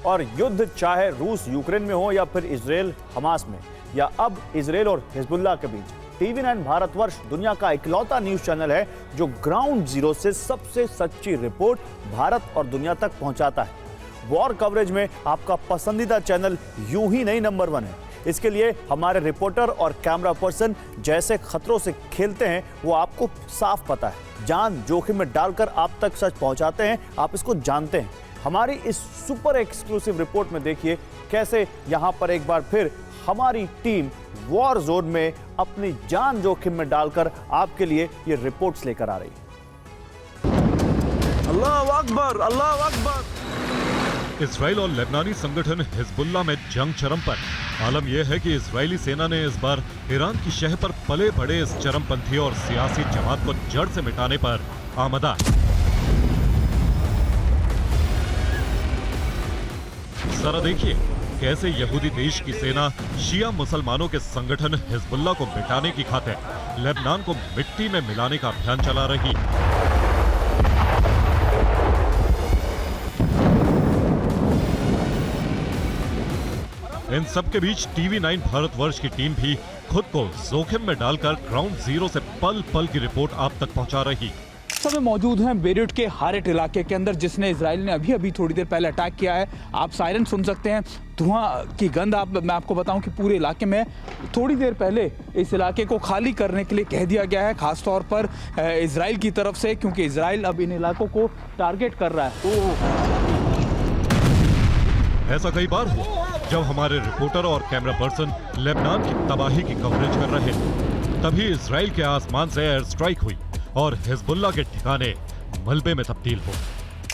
और युद्ध चाहे रूस यूक्रेन में हो या फिर इजराइल हमास में या अब इजराइल और हिजबुल्लाह के बीच, TV9 भारतवर्ष दुनिया का इकलौता न्यूज चैनल है जो ग्राउंड जीरो से सबसे सच्ची रिपोर्ट भारत और दुनिया तक पहुंचाता है। वॉर कवरेज में आपका पसंदीदा चैनल यूं ही नहीं नंबर 1 है। इसके लिए हमारे रिपोर्टर और कैमरा पर्सन जैसे खतरों से खेलते हैं वो आपको साफ पता है। जान जोखिम में डालकर आप तक सच पहुंचाते हैं, आप इसको जानते हैं। हमारी इस सुपर एक्सक्लूसिव रिपोर्ट में देखिए कैसे यहां पर एक बार फिर हमारी टीम वॉर जोन में अपनी जान जोखिम में डालकर आपके लिए ये रिपोर्ट्स लेकर आ रही है। अल्लाह अकबर, अल्लाह अकबर। इजराइल और लेबनानी संगठन हिजबुल्लाह में जंग चरम पर। आलम यह है कि इजरायली सेना ने इस बार ईरान की शह पर पले बड़े इस चरमपंथी और सियासी जमात को जड़ से मिटाने पर आमदा। जरा देखिए कैसे यहूदी देश की सेना शिया मुसलमानों के संगठन हिजबुल्लाह को मिटाने की खातिर लेबनान को मिट्टी में मिलाने का अभियान चला रही। इन सब के बीच TV9 भारतवर्ष की टीम भी खुद को जोखिम में डालकर ग्राउंड जीरो से पल पल की रिपोर्ट आप तक पहुंचा रही। समय मौजूद हैं बेरूट के हारेट इलाके के अंदर, जिसने इजराइल ने अभी थोड़ी देर पहले अटैक किया है। आप सायरन सुन सकते हैं, धुआं की गंध। मैं आपको बताऊं कि पूरे इलाके में थोड़ी देर पहले इस इलाके को खाली करने के लिए कह दिया गया है, खासतौर पर इजराइल की तरफ से, क्योंकि इजराइल अब इन इलाकों को टारगेट कर रहा है। ऐसा कई बार हुआ जब हमारे रिपोर्टर और कैमरा पर्सन लेबनान की तबाही की कवरेज कर रहे थे, तभी इजराइल के आसमान से एयर स्ट्राइक हुई और हिजबुल्लाह के ठिकाने मलबे में तब्दील हो।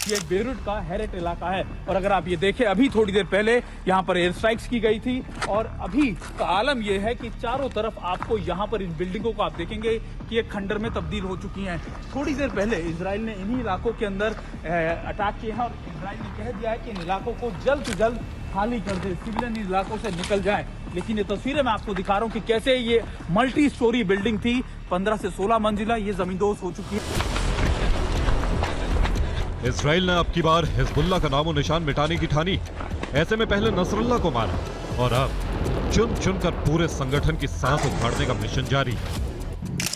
ये बेरूट का हैरेट इलाका है और अगर आप ये देखें, अभी थोड़ी देर पहले यहाँ पर एयर स्ट्राइक्स की गई थी और अभी का आलम ये है कि चारों तरफ आपको यहाँ पर इन बिल्डिंगों को आप देखेंगे कि ये खंडर में तब्दील हो चुकी हैं। थोड़ी देर पहले इजराइल ने इन्हीं इलाकों के अंदर अटैक किया है और इजराइल ने कह दिया है कि इन इलाकों को जल्द से जल्द खाली कर दे, सिविलियन इन इलाकों से निकल जाए। लेकिन ये तस्वीरें मैं आपको दिखा रहा हूँ कि कैसे ये मल्टी स्टोरी बिल्डिंग थी, 15 से 16 मंजिला, ये जमींदोज हो चुकी है। इजराइल ने अब की बार हिजबुल्लाह का नामो निशान मिटाने की ठानी। ऐसे में पहले नसरुल्लाह को मारा और अब चुन चुन कर पूरे संगठन की सांस उखाड़ने का मिशन जारी है।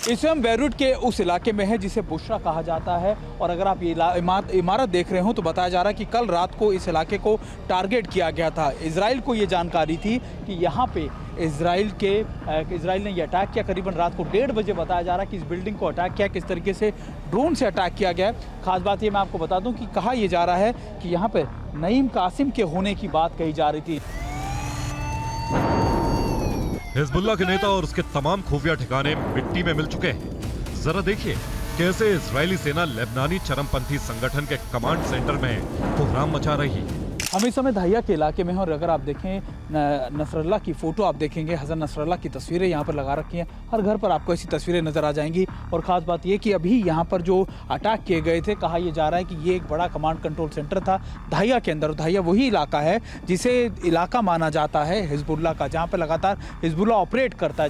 इस समय बेरूट के उस इलाके में है जिसे बुशरा कहा जाता है और अगर आप ये इमारत देख रहे हो तो बताया जा रहा है कि कल रात को इस इलाके को टारगेट किया गया था। इजराइल को ये जानकारी थी कि यहाँ पे इजराइल ने ये अटैक किया। करीबन रात को 1:30 बजे बताया जा रहा है कि इस बिल्डिंग को अटैक किया, किस तरीके से ड्रोन से अटैक किया गया है। खास बात ये मैं आपको बता दूं कि कहा यह जा रहा है कि यहाँ पे नईम कासिम के होने की बात कही जा रही थी। हिजबुल्लाह के नेता और उसके तमाम खुफिया ठिकाने मिट्टी में मिल चुके हैं। जरा देखिए कैसे इजरायली सेना लेबनानी चरमपंथी संगठन के कमांड सेंटर में कोहराम मचा रही है। हम इस समय दहिया के इलाके में हैं और अगर आप देखें नसरुल्लाह की फ़ोटो आप देखेंगे, हज़रत नसरुल्लाह की तस्वीरें यहाँ पर लगा रखी हैं। हर घर पर आपको ऐसी तस्वीरें नज़र आ जाएंगी। और ख़ास बात ये कि अभी यहाँ पर जो अटैक किए गए थे, कहा यह जा रहा है कि ये एक बड़ा कमांड कंट्रोल सेंटर था दहिया के अंदर। दहिया वही इलाका है जिसे इलाका माना जाता है हिजबुल्लाह का, जहाँ पर लगातार हिजबुल्लाह ऑपरेट करता है।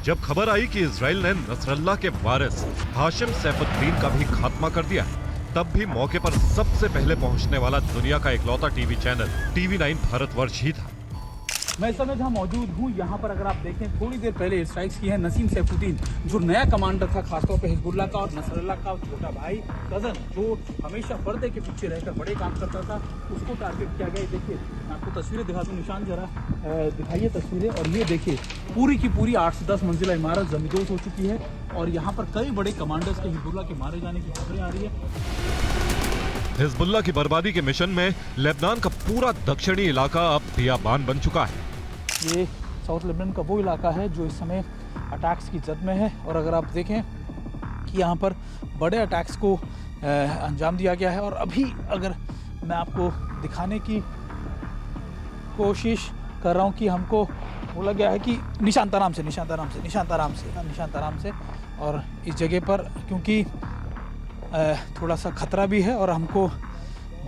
जब खबर आई कि इजराइल ने नसरुल्लाह के वारिस हाशिम सैफुद्दीन का भी खात्मा कर दिया, तब भी मौके पर सबसे पहले पहुंचने वाला दुनिया का इकलौता टीवी चैनल TV9 भारतवर्ष ही था। मैं इस समय जहाँ मौजूद हूँ, यहाँ पर अगर आप देखें थोड़ी देर पहले एयर स्ट्राइक्स की है। नसीम सैफुद्दीन जो नया कमांडर था खासतौर पर हिजबुल्लाह का, और नसरुल्लाह का छोटा भाई कजन जो हमेशा पर्दे के पीछे रहकर बड़े काम करता था, उसको टारगेट किया गया। देखिए मैं आपको तस्वीरें दिखा दूँ, निशान जरा दिखाइए तस्वीरें। और ये देखिए पूरी की पूरी 8 से 10 मंजिला इमारत जमींदोज हो चुकी है और यहाँ पर कई बड़े कमांडर्स के हिजबुल्लाह के मारे जाने की खबरें आ रही है। हिजबुल्लाह की बर्बादी के मिशन में लेबनान का पूरा दक्षिणी इलाका अब बियाबान बन चुका है। ये साउथ लेबनान का वो इलाका है जो इस समय अटैक्स की जद में है और अगर आप देखें कि यहाँ पर बड़े अटैक्स को अंजाम दिया गया है। और अभी अगर मैं आपको दिखाने की कोशिश कर रहा हूँ कि हमको बोला गया है कि निशांत आराम से और इस जगह पर क्योंकि थोड़ा सा खतरा भी है और हमको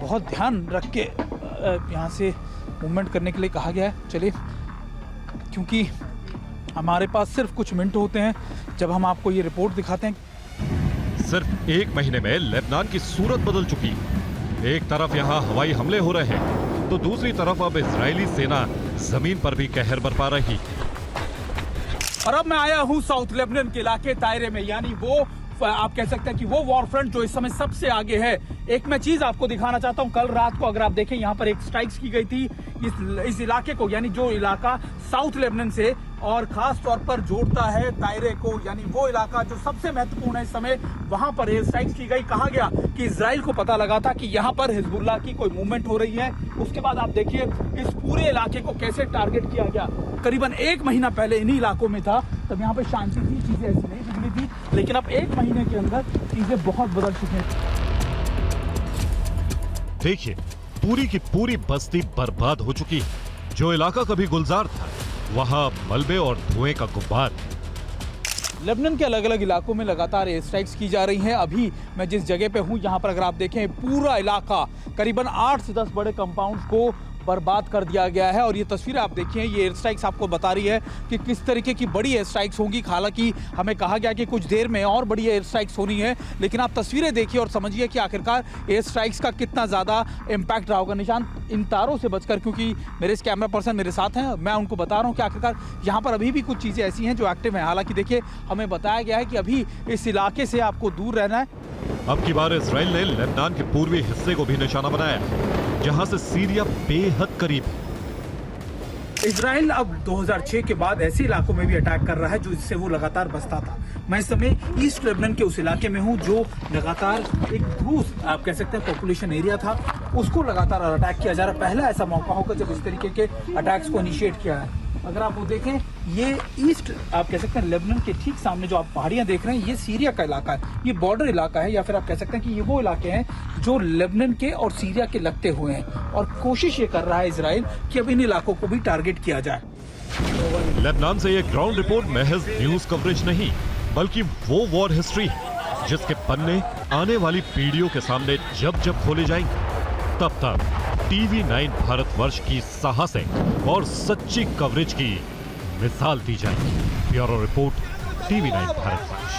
बहुत ध्यान रख के यहाँ से मूवमेंट करने के लिए कहा गया है। चलिए, क्योंकि हमारे पास सिर्फ कुछ मिनट होते हैं जब हम आपको ये रिपोर्ट दिखाते हैं। सिर्फ 1 महीने में लेबनान की सूरत बदल चुकी है। एक तरफ यहाँ हवाई हमले हो रहे हैं तो दूसरी तरफ अब इजरायली सेना जमीन पर भी कहर बरपा रही। और अब मैं आया हूं साउथ लेबनान के इलाके तायरे में, यानी वो आप कह सकते हैं कि वो वॉर फ्रंट जो इस समय सबसे आगे है। एक मैं चीज आपको दिखाना चाहता हूं, कल रात को अगर आप देखें यहाँ पर एक स्ट्राइक्स की गई थी इस इलाके को, यानी जो इलाका साउथ लेबनान से और खास तौर पर जोड़ता है दायरे को, यानी वो इलाका जो सबसे महत्वपूर्ण है इस समय, वहां पर एयर स्ट्राइक्स की गई। कहा गया कि इजराइल को पता लगा था कि यहाँ पर हिजबुल्लाह की कोई मूवमेंट हो रही है। उसके बाद आप देखिए इस पूरे इलाके को कैसे टारगेट किया गया। करीबन 1 महीना पहले इन्हीं इलाकों में था, तब यहाँ पे शांति थी, चीजें ऐसी नहीं बिगड़ी थी, लेकिन अब 1 महीने के अंदर चीजें बहुत बदल चुकी हैं। देखिए पूरी की पूरी बस्ती बर्बाद हो चुकी है। जो इलाका कभी गुलजार था वहां मलबे और धुएं का गुब्बार। लेबनान के अलग अलग इलाकों में लगातार एयर स्ट्राइक्स की जा रही हैं। अभी मैं जिस जगह पे हूं, यहाँ पर अगर आप देखें पूरा इलाका करीबन 8 से 10 बड़े कंपाउंड्स को बर्बाद कर दिया गया है। और ये तस्वीरें आप देखिए, ये एयर स्ट्राइक्स आपको बता रही है कि किस तरीके की बड़ी एयर स्ट्राइक्स होंगी। हालांकि हमें कहा गया कि कुछ देर में और बड़ी एयर स्ट्राइक्स होनी है, लेकिन आप तस्वीरें देखिए और समझिए कि आखिरकार एयर स्ट्राइक्स का कितना ज़्यादा इम्पैक्ट रहा होगा। निशान इन तारों से बचकर, क्योंकि मेरे इस कैमरा पर्सन मेरे साथ हैं, मैं उनको बता रहा हूँ कि आखिरकार यहाँ पर अभी भी कुछ चीज़ें ऐसी हैं जो एक्टिव हैं। हालांकि देखिए हमें बताया गया है कि अभी इस इलाके से आपको दूर रहना है। अब की बार इजराइल ने लेबनान के पूर्वी हिस्से को भी निशाना बनाया, जहां से सीरिया बेहद करीब है। इजराइल अब 2006 के बाद ऐसे इलाकों में भी अटैक कर रहा है जो इससे वो लगातार बसता था। मैं इस समय ईस्ट लेबनान के उस इलाके में हूं जो लगातार एक रूस आप कह सकते हैं पॉपुलेशन एरिया था, उसको लगातार अटैक किया जा रहा है। पहला ऐसा मौका होगा जब इस तरीके के अटैक्स को इनिशिएट किया है। अगर आप वो देखें, ये ईस्ट आप कह सकते हैं लेबनान के ठीक सामने जो आप पहाड़ियां देख रहे हैं, ये सीरिया का इलाका है, ये बॉर्डर इलाका है, या फिर आप कह सकते हैं कि ये वो इलाके हैं जो लेबनान के और सीरिया के लगते हुए हैं। और कोशिश ये कर रहा है इजराइल कि अब इन इलाकों को भी टारगेट किया जाए। लेबनान से ये ग्राउंड रिपोर्ट महज न्यूज कवरेज नहीं, बल्कि वो वॉर हिस्ट्री है जिसके पन्ने आने वाली पीढ़ियों के सामने जब जब खोले जाएंगे, तब तक TV9 भारतवर्ष की साहसिक और सच्ची कवरेज की मिसाल दी जाएगी। Bureau report, TV9 Bharatvarsh.